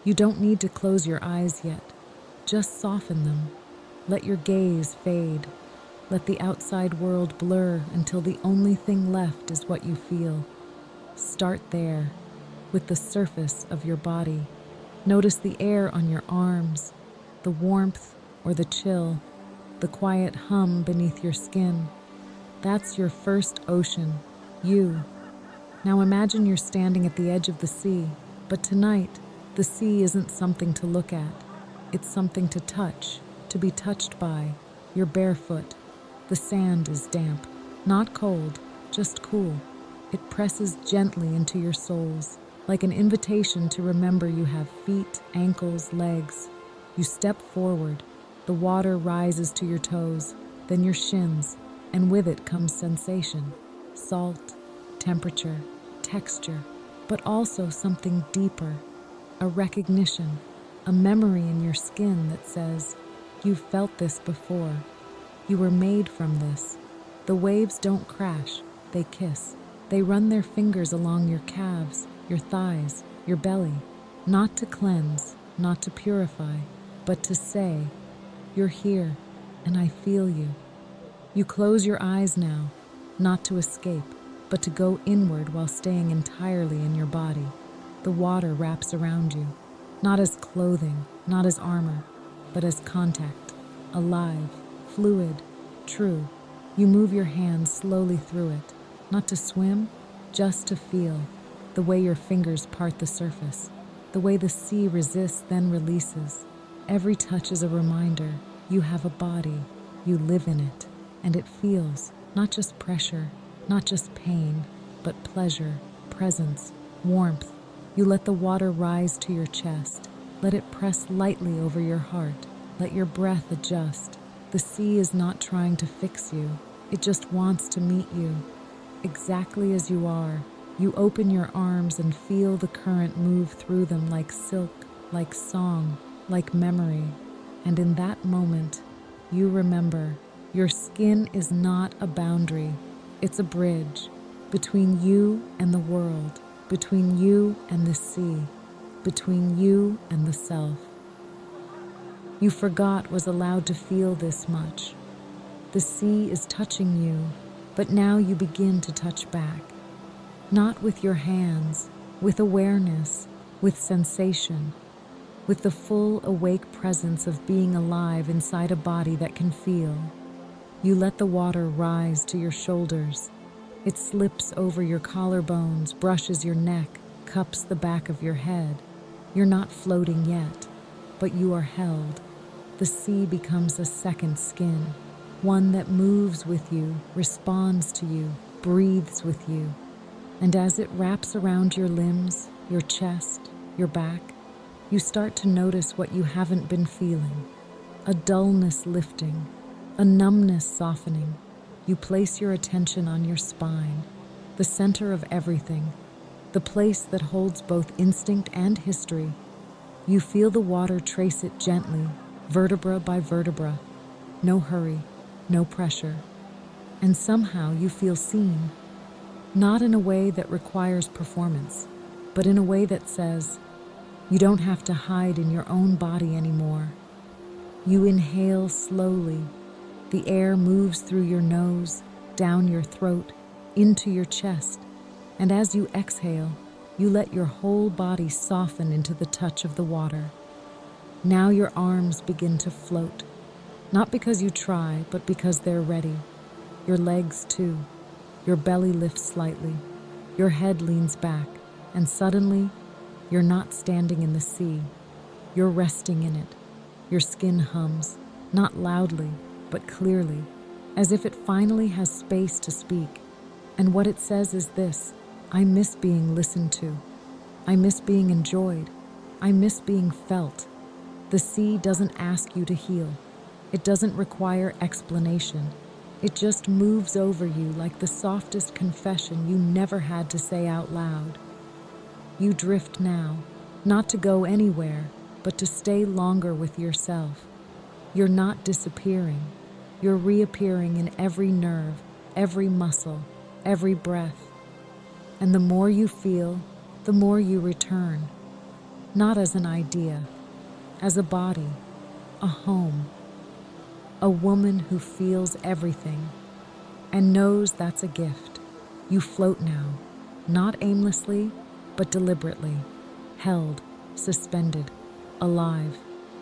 You don't need to close your eyes yet. Just soften them. Let your gaze fade. Let the outside world blur until the only thing left is what you feel. Start there, with the surface of your body. Notice the air on your arms, the warmth or the chill, the quiet hum beneath your skin. That's your first ocean, you. Now imagine you're standing at the edge of the sea, but tonight, the sea isn't something to look at. It's something to touch, to be touched by. You're barefoot. The sand is damp, not cold, just cool. It presses gently into your soles, like an invitation to remember you have feet, ankles, legs. You step forward. The water rises to your toes, then your shins, and with it comes sensation, salt, temperature, texture, but also something deeper, a recognition, a memory in your skin that says, you've felt this before. You were made from this. The waves don't crash, they kiss. They run their fingers along your calves, your thighs, your belly, not to cleanse, not to purify, but to say, you're here, and I feel you. You close your eyes now, not to escape, but to go inward while staying entirely in your body. The water wraps around you, not as clothing, not as armor, but as contact, alive, fluid, true. You move your hands slowly through it, not to swim, just to feel, the way your fingers part the surface, the way the sea resists then releases. Every touch is a reminder, you have a body, you live in it, and it feels, not just pressure, not just pain, but pleasure, presence, warmth. You let the water rise to your chest, let it press lightly over your heart, let your breath adjust. The sea is not trying to fix you, it just wants to meet you. Exactly as you are, you open your arms and feel the current move through them like silk, like song, like memory. And in that moment, you remember, your skin is not a boundary, it's a bridge between you and the world, between you and the sea, between you and the self. You forgot was allowed to feel this much. The sea is touching you, but now you begin to touch back. Not with your hands, with awareness, with sensation, with the full awake presence of being alive inside a body that can feel. You let the water rise to your shoulders. It slips over your collarbones, brushes your neck, cups the back of your head. You're not floating yet, but you are held. The sea becomes a second skin, one that moves with you, responds to you, breathes with you. And as it wraps around your limbs, your chest, your back, you start to notice what you haven't been feeling. A dullness lifting, a numbness softening. You place your attention on your spine, the center of everything, the place that holds both instinct and history. You feel the water trace it gently, vertebra by vertebra. No hurry, no pressure. And somehow you feel seen, not in a way that requires performance, but in a way that says, you don't have to hide in your own body anymore. You inhale slowly. The air moves through your nose, down your throat, into your chest. And as you exhale, you let your whole body soften into the touch of the water. Now your arms begin to float, not because you try, but because they're ready. Your legs too. Your belly lifts slightly. Your head leans back, and suddenly, you're not standing in the sea. You're resting in it. Your skin hums, not loudly, but clearly, as if it finally has space to speak. And what it says is this: I miss being listened to. I miss being enjoyed. I miss being felt. The sea doesn't ask you to heal. It doesn't require explanation. It just moves over you like the softest confession you never had to say out loud. You drift now, not to go anywhere, but to stay longer with yourself. You're not disappearing. You're reappearing in every nerve, every muscle, every breath. And the more you feel, the more you return. not as an idea, as a body, a home, a woman who feels everything and knows that's a gift. You float now, not aimlessly, but deliberately, held, suspended, alive.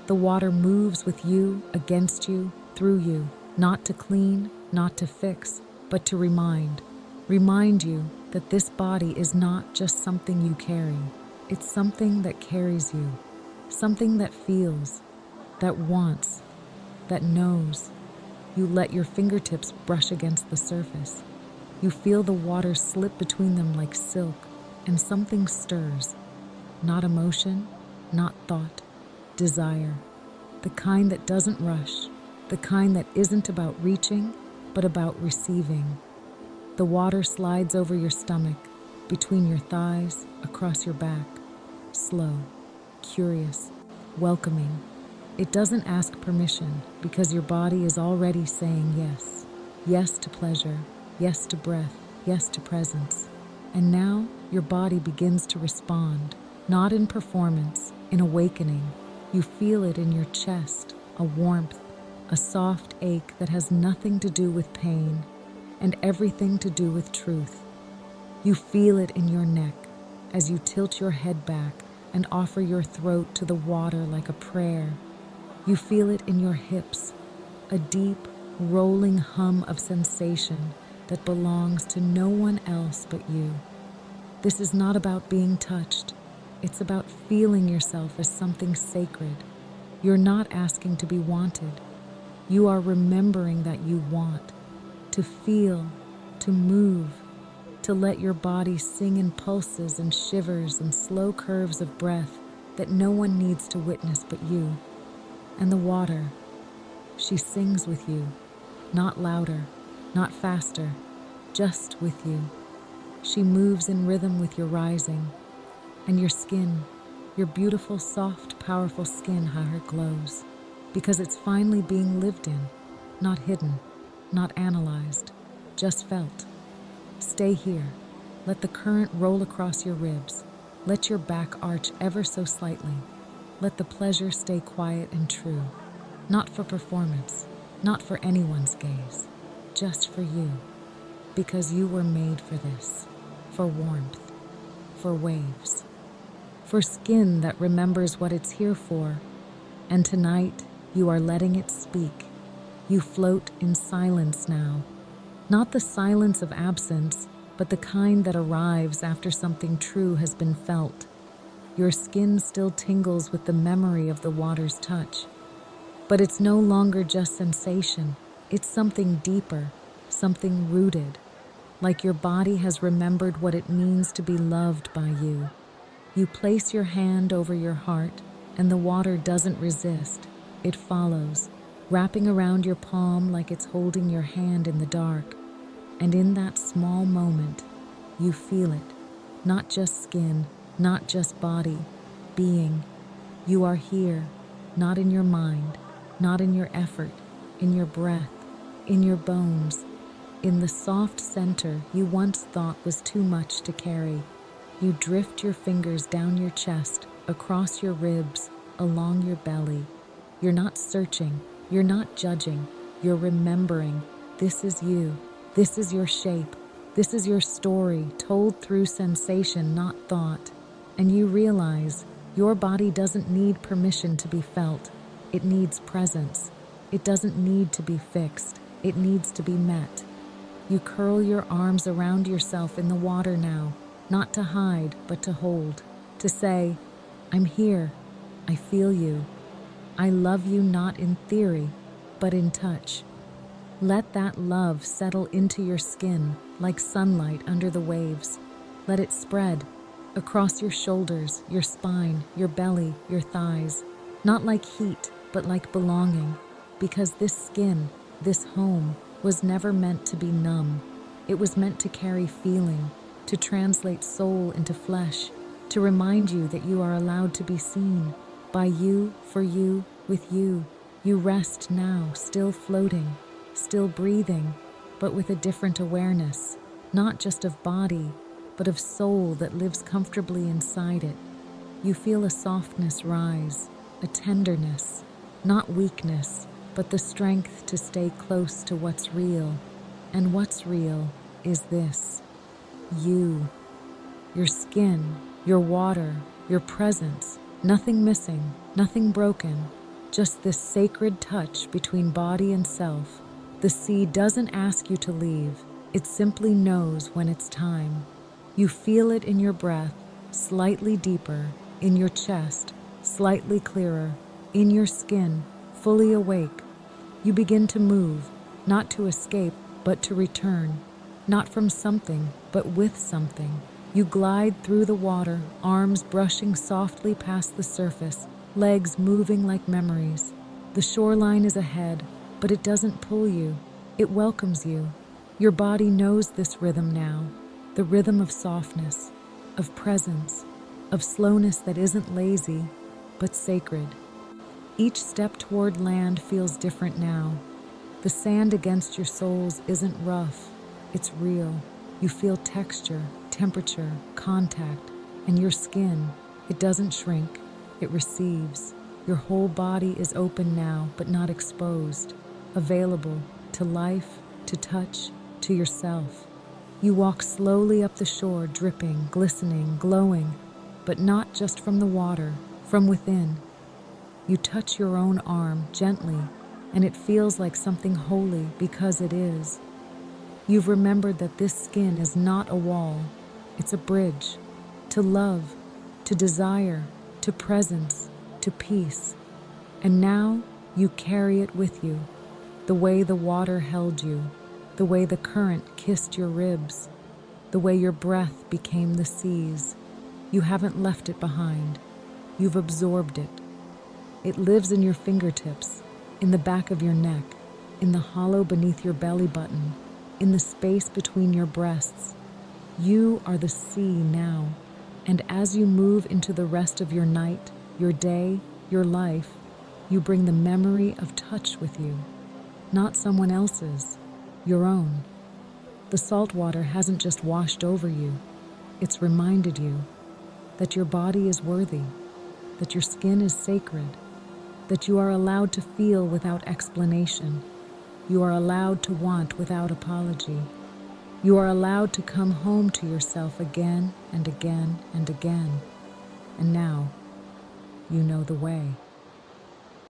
The water moves with you, against you, through you, not to clean, not to fix, but to remind you that this body is not just something you carry. It's something that carries you, something that feels, that wants, that knows. You let your fingertips brush against the surface. You feel the water slip between them like silk, and something stirs. Not emotion, not thought, desire. The kind that doesn't rush, the kind that isn't about reaching, but about receiving. The water slides over your stomach, between your thighs, across your back. Slow, curious, welcoming. It doesn't ask permission because your body is already saying yes. Yes to pleasure, yes to breath, yes to presence. And now your body begins to respond, not in performance, in awakening. You feel it in your chest, a warmth, a soft ache that has nothing to do with pain and everything to do with truth. You feel it in your neck as you tilt your head back and offer your throat to the water like a prayer. You feel it in your hips, a deep, rolling hum of sensation that belongs to no one else but you. This is not about being touched. It's about feeling yourself as something sacred. You're not asking to be wanted. You are remembering that you want to feel, to move, to let your body sing in pulses and shivers and slow curves of breath that no one needs to witness but you. And the water, she sings with you, not louder, not faster, just with you. She moves in rhythm with your rising, and your skin, your beautiful, soft, powerful skin, how it glows, because it's finally being lived in, not hidden, not analyzed, just felt. Stay here. Let the current roll across your ribs. Let your back arch ever so slightly. Let the pleasure stay quiet and true, not for performance, not for anyone's gaze, just for you, because you were made for this, for warmth, for waves, for skin that remembers what it's here for, and tonight you are letting it speak. You float in silence now, not the silence of absence, but the kind that arrives after something true has been felt. Your skin still tingles with the memory of the water's touch, but it's no longer just sensation. It's something deeper, something rooted, like your body has remembered what it means to be loved by you. You place your hand over your heart, and the water doesn't resist. It follows, wrapping around your palm like it's holding your hand in the dark. And in that small moment, you feel it, not just skin, not just body, being. You are here, not in your mind, not in your effort, in your breath, in your bones, in the soft center you once thought was too much to carry. You drift your fingers down your chest, across your ribs, along your belly. You're not searching, you're not judging, you're remembering. This is you, this is your shape, this is your story told through sensation, not thought. And you realize your body doesn't need permission to be felt. It needs presence. It doesn't need to be fixed. It needs to be met. You curl your arms around yourself in the water now, not to hide, but to hold, to say, I'm here, I feel you. I love you not in theory, but in touch. Let that love settle into your skin like sunlight under the waves. Let it spread across your shoulders, your spine, your belly, your thighs, not like heat, but like belonging, because this skin, this home, was never meant to be numb. It was meant to carry feeling, to translate soul into flesh, to remind you that you are allowed to be seen by you, for you, with you. You rest now, still floating, still breathing, but with a different awareness, not just of body, but of soul that lives comfortably inside it. You feel a softness rise, a tenderness, not weakness, but the strength to stay close to what's real. And what's real is this: you, your skin, your water, your presence, nothing missing, nothing broken, just this sacred touch between body and self. The sea doesn't ask you to leave, it simply knows when it's time. You feel it in your breath, slightly deeper, in your chest, slightly clearer, in your skin, fully awake. You begin to move, not to escape, but to return, not from something, but with something. You glide through the water, arms brushing softly past the surface, legs moving like memories. The shoreline is ahead, but it doesn't pull you. It welcomes you. Your body knows this rhythm now, the rhythm of softness, of presence, of slowness that isn't lazy, but sacred. Each step toward land feels different now. The sand against your soles isn't rough, it's real. You feel texture, temperature, contact, and your skin, it doesn't shrink, it receives. Your whole body is open now, but not exposed, available to life, to touch, to yourself. You walk slowly up the shore, dripping, glistening, glowing, but not just from the water, from within. You touch your own arm gently, and it feels like something holy because it is. You've remembered that this skin is not a wall, it's a bridge to love, to desire, to presence, to peace. And now you carry it with you, the way the water held you, the way the current kissed your ribs, the way your breath became the sea's. You haven't left it behind. You've absorbed it. It lives in your fingertips, in the back of your neck, in the hollow beneath your belly button, in the space between your breasts. You are the sea now, and as you move into the rest of your night, your day, your life, you bring the memory of touch with you, not someone else's, your own. The salt water hasn't just washed over you, it's reminded you that your body is worthy, that your skin is sacred, that you are allowed to feel without explanation. You are allowed to want without apology. You are allowed to come home to yourself again and again and again. And now, you know the way.